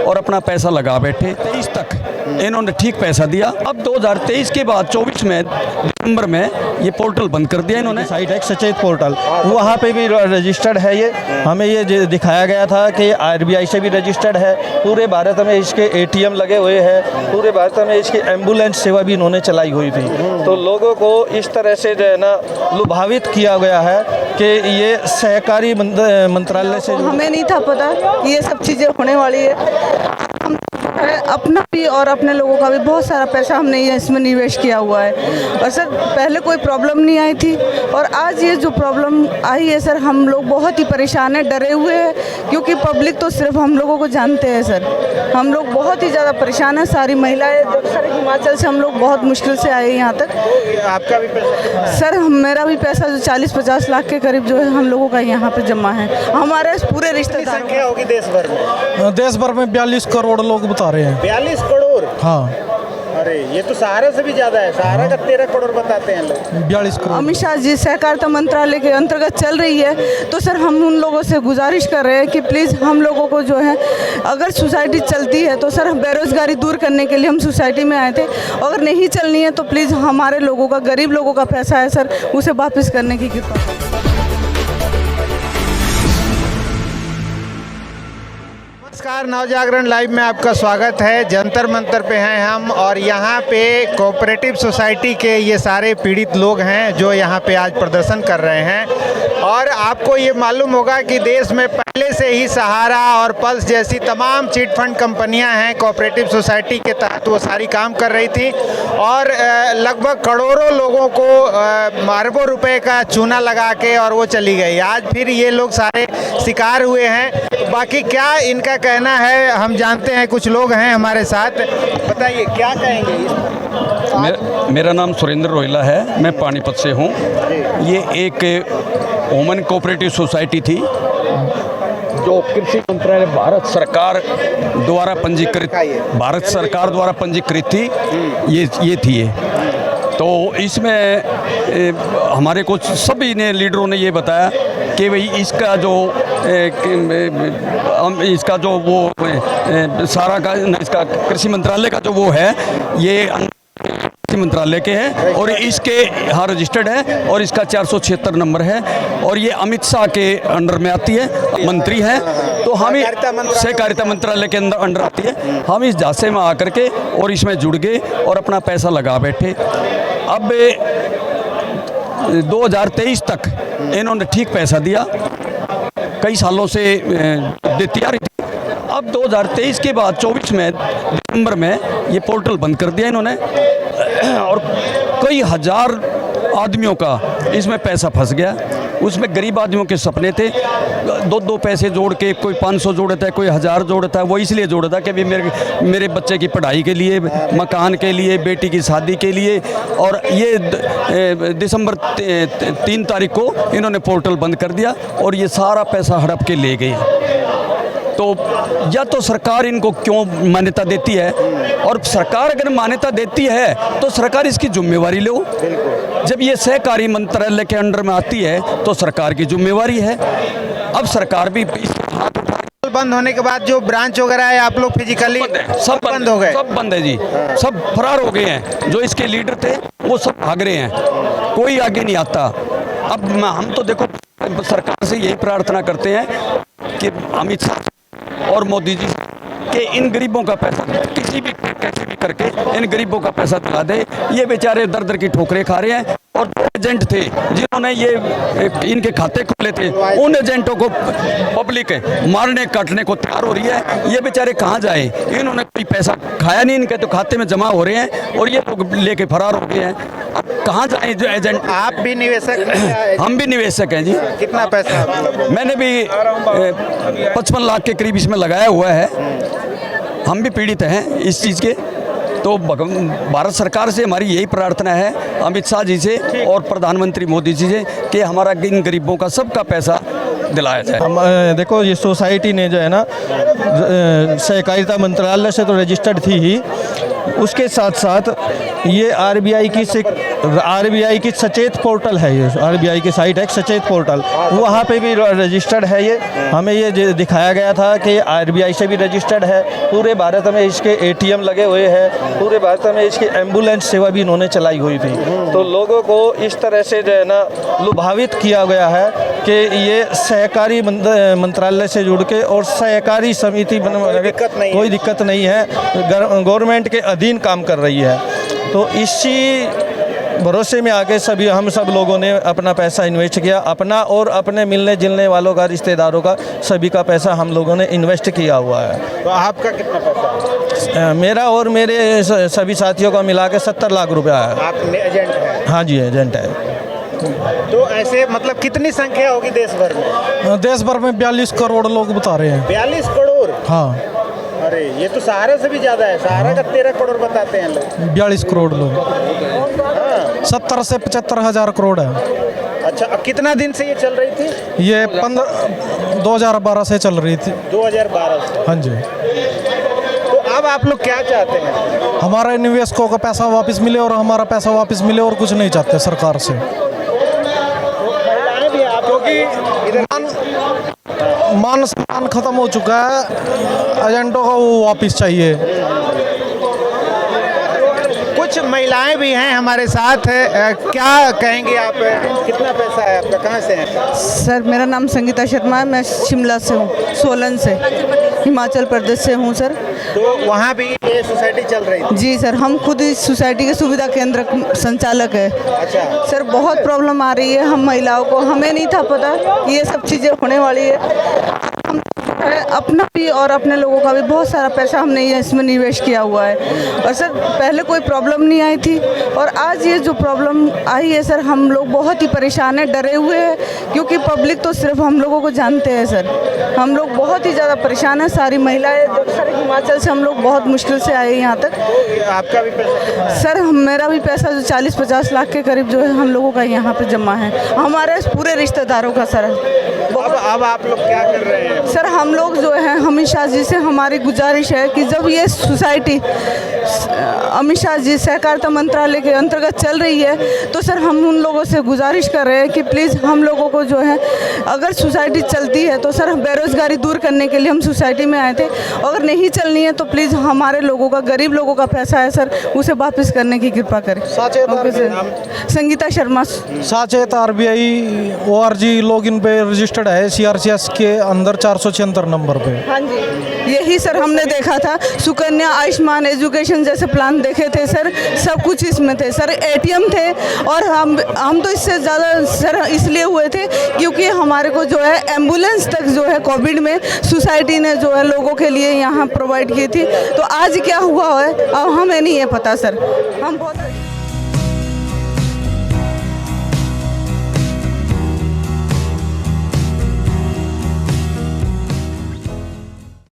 और अपना पैसा लगा बैठे। 23 तक इन्होंने ठीक पैसा दिया। अब 2023 के बाद 24 में दिसंबर में ये पोर्टल बंद कर दिया इन्होंने। साइट है सचेत पोर्टल, वहाँ पे भी रजिस्टर्ड है। ये हमें ये दिखाया गया था कि आरबीआई से भी रजिस्टर्ड है। पूरे भारत में इसके एटीएम लगे हुए हैं, पूरे भारत में इसकी एम्बुलेंस सेवा भी इन्होंने चलाई हुई थी। तो लोगों को इस तरह से जो है ना लुभावित किया गया है कि ये सहकारी मंत्रालय से। हमें नहीं था पता कि ये सब चीज़ें होने वाली है। हम अपना भी और अपने लोगों का भी बहुत सारा पैसा हमने इसमें निवेश किया हुआ है। और सर पहले कोई प्रॉब्लम नहीं आई थी और आज ये जो प्रॉब्लम आई है सर, हम लोग बहुत ही परेशान हैं, डरे हुए हैं, क्योंकि पब्लिक तो सिर्फ हम लोगों को जानते हैं सर। हम लोग बहुत ही ज़्यादा परेशान हैं, सारी महिलाएं सर हिमाचल से हम लोग बहुत मुश्किल से आए यहाँ तक। आपका भी पैसा सर मेरा भी पैसा जो 40-50 लाख के करीब जो है हम लोगों का यहाँ पे जमा है। हमारे पूरे रिश्तेदार संख्या होगी देश भर में? देश भर में 42 करोड़ लोग बता रहे हैं। 42 करोड़? हाँ। अरे ये तो सहारा से भी ज्यादा है। सहारा का 13 करोड़ बताते हैं लोग। 42 करोड़। अमित शाह जी सहकारिता मंत्रालय के अंतर्गत चल रही है, तो सर हम उन लोगों से गुजारिश कर रहे हैं कि प्लीज़ हम लोगों को जो है, अगर सोसाइटी चलती है तो सर बेरोजगारी दूर करने के लिए हम सोसाइटी में आए थे। अगर नहीं चलनी है तो प्लीज़ हमारे लोगों का, गरीब लोगों का पैसा है सर, उसे वापस करने की कृपा करें। नमस्कार, नवजागरण लाइव में आपका स्वागत है। जंतर मंतर पे हैं हम और यहाँ पे कोऑपरेटिव सोसाइटी के ये सारे पीड़ित लोग हैं जो यहाँ पे आज प्रदर्शन कर रहे हैं। और आपको ये मालूम होगा कि देश में पहले से ही सहारा और पल्स जैसी तमाम चिट फंड कंपनियां हैं, कोऑपरेटिव सोसाइटी के तहत वो सारी काम कर रही थी और लगभग करोड़ों लोगों को अरबों रुपए का चूना लगा के और वो चली गई। आज फिर ये लोग सारे शिकार हुए हैं। बाकी क्या इनका कहना है हम जानते हैं, कुछ लोग हैं हमारे साथ। बताइए क्या कहेंगे इस पर? मेरा नाम सुरेंद्र रोहिला है, मैं पानीपत से हूँ। ये एक वुमेन कोऑपरेटिव सोसाइटी थी जो कृषि मंत्रालय भारत सरकार द्वारा पंजीकृत थी। ये थी ये। तो इसमें हमारे कुछ सभी ने लीडरों ने ये बताया कि भाई इसका जो वो सारा का इसका कृषि मंत्रालय का जो वो है, ये कृषि मंत्रालय के है और इसके यहाँ रजिस्टर्ड है और इसका 476 नंबर है और ये अमित शाह के अंडर में आती है, मंत्री हैं। तो हम सहकारिता मंत्रालय के अंडर आती है। हम इस झांसे में आकर के और इसमें जुड़ गए और अपना पैसा लगा बैठे। अब 2023 तक इन्होंने ठीक पैसा दिया, कई सालों से देती आ रही थी। अब 2023 के बाद 24 में दिसंबर में ये पोर्टल बंद कर दिया इन्होंने और कई हजार आदमियों का इसमें पैसा फंस गया। उसमें गरीब आदमियों के सपने थे, दो पैसे जोड़ के, कोई 500 जोड़ता है, कोई 1000 जोड़ता है। वो इसलिए जोड़ता है कि भी मेरे बच्चे की पढ़ाई के लिए, मकान के लिए, बेटी की शादी के लिए। और ये दिसंबर 3 तारीख को इन्होंने पोर्टल बंद कर दिया और ये सारा पैसा हड़प के ले गए। तो या तो सरकार इनको क्यों मान्यता देती है, और सरकार अगर मान्यता देती है तो सरकार इसकी जिम्मेवारी लो। जब ये सहकारी मंत्रालय के अंडर में आती है तो सरकार की जिम्मेवारी है। अब सरकार भी हाथ उठा। बंद होने के बाद जो ब्रांच वगैरह है आप लोग फिजिकली सब बंद हो गए, सब बंद है जी। सब फरार हो गए हैं। जो इसके लीडर थे वो सब भाग रहे हैं, कोई आगे नहीं आता। अब हम तो देखो सरकार से यही प्रार्थना करते हैं कि अमित शाह और मोदी जी कि इन गरीबों का पैसा कैसे भी करके इन गरीबों का पैसा दिला दे। ये बेचारे दर दर की ठोकरें खा रहे हैं। और एजेंट थे जिन्होंने ये इनके खाते खोले थे, उन एजेंटों को पब्लिक मारने काटने को तैयार हो रही है। ये बेचारे कहाँ जाए, इन्होंने कोई पैसा खाया नहीं, इनके तो खाते में जमा हो रहे हैं और ये लोग लेके फरार हो गए हैं। अब कहाँ जाए जो एजेंट? आप भी निवेशक? हम भी निवेशक हैं जी। कितना पैसा? मैंने भी 55 लाख के करीब इसमें लगाया हुआ है। हम भी पीड़ित हैं इस चीज़ के। तो भारत सरकार से हमारी यही प्रार्थना है, अमित शाह जी से और प्रधानमंत्री मोदी जी से, कि हमारा इन गरीबों का सबका पैसा दिलाया जाए। हम देखो ये सोसाइटी ने जो है ना सहकारिता मंत्रालय से तो रजिस्टर्ड थी ही, उसके साथ साथ ये आरबीआई की आरबीआई की सचेत पोर्टल है, ये आरबीआई की साइट है सचेत पोर्टल, वहाँ पे भी रजिस्टर्ड है ये। हमें ये दिखाया गया था कि आरबीआई से भी रजिस्टर्ड है। पूरे भारत में इसके एटीएम लगे हुए हैं, पूरे भारत में इसकी एम्बुलेंस सेवा भी इन्होंने चलाई हुई थी। तो लोगों को इस तरह से जो है ना लुभावित किया गया है कि ये सहकारी मंत्रालय से जुड़ के और सहकारी समिति कोई दिक्कत नहीं है, गवर्नमेंट के अधीन काम कर रही है। तो इसी भरोसे में आके हम सब लोगों ने अपना पैसा इन्वेस्ट किया, अपना और अपने मिलने जुलने वालों का, रिश्तेदारों का, सभी का पैसा हम लोगों ने इन्वेस्ट किया हुआ है। तो आपका कितना पैसा? मेरा और मेरे सभी साथियों का मिला के 70 लाख रुपया है। आप एजेंट हैं? हाँ जी, एजेंट है। तो ऐसे मतलब कितनी संख्या होगी देश भर में? देश भर में 42 करोड़ लोग बता रहे हैं। 42 करोड़? हाँ। अरे ये तो सहारा से भी ज्यादा है। सहारा का 13 करोड़ बताते हैं लोग। 42 करोड़ लोग। हाँ। 70 से 75 हज़ार करोड़ है। अच्छा, अब कितना दिन से ये चल रही थी? ये 2012 से चल रही थी। 2012 से? हाँ जी। तो अब आप लोग क्या चाहते हैं? हमारा निवेशकों का पैसा वापस मिले और हमारा पैसा वापस मिले, और कुछ नहीं चाहते सरकार से। महिलाएं भी आप लोग इधर मान सम्मान खत्म हो चुका है, एजेंटों का वो वापस चाहिए। कुछ महिलाएं भी हैं हमारे साथ। क्या कहेंगे आप? कितना पैसा है आपका? कहाँ से हैं? सर मेरा नाम संगीता शर्मा है, मैं शिमला से हूँ, सोलन से, हिमाचल प्रदेश से हूँ सर। तो वहाँ भी ये सोसाइटी चल रही थी? जी सर, हम खुद इस सोसाइटी के सुविधा केंद्र संचालक है। अच्छा सर, बहुत प्रॉब्लम आ रही है हम महिलाओं को, हमें नहीं था पता कि ये सब चीज़ें होने वाली है। हम अपना भी और अपने लोगों का भी बहुत सारा पैसा हमने इसमें निवेश किया हुआ है। और सर पहले कोई प्रॉब्लम नहीं आई थी, और आज ये जो प्रॉब्लम आई है सर, हम लोग बहुत ही परेशान हैं, डरे हुए हैं, क्योंकि पब्लिक तो सिर्फ हम लोगों को जानते हैं सर। हम लोग बहुत ही ज़्यादा परेशान हैं, सारी महिलाएं। सर हिमाचल से हम लोग बहुत मुश्किल से आए यहाँ तक। आपका भी पैसा? सर मेरा भी पैसा जो 40-50 लाख के करीब जो है हम लोगों का यहाँ पे जमा है, हमारे पूरे रिश्तेदारों का सर। अब आप लोग क्या कर रहे हैं? सर हम लोग जो है अमित शाह जी से हमारी गुजारिश है कि जब ये सोसाइटी अमित शाह जी सहकारिता मंत्रालय के अंतर्गत चल रही है, तो सर हम उन लोगों से गुजारिश कर रहे हैं कि प्लीज़ हम लोगों को जो है, अगर सोसाइटी चलती है तो सर बेरोज़गारी दूर करने के लिए हम सोसाइटी में आए थे। अगर नहीं चलनी है तो प्लीज़ हमारे लोगों का, गरीब लोगों का पैसा है सर, उसे वापस करने की कृपा करें। Okay sir. संगीता शर्मा। साचेत RBI ORG लॉगिन पे रजिस्टर्ड है, CRCS के अंदर 476 नंबर पे। हाँ जी, यही सर हमने देखा था। सुकन्या, आयुष्मान, एजुकेशन जैसे प्लान देखे थे सर, सब कुछ इसमें थे सर। ATM थे, और हम तो इससे ज़्यादा सर इसलिए हुए थे क्योंकि हमारे को जो है एम्बुलेंस तक जो है कोविड में सोसाइटी ने जो है लोगों के लिए यहाँ प्रोवाइड की थी। तो आज क्या हुआ है अब हमें नहीं है पता सर। हम बहुत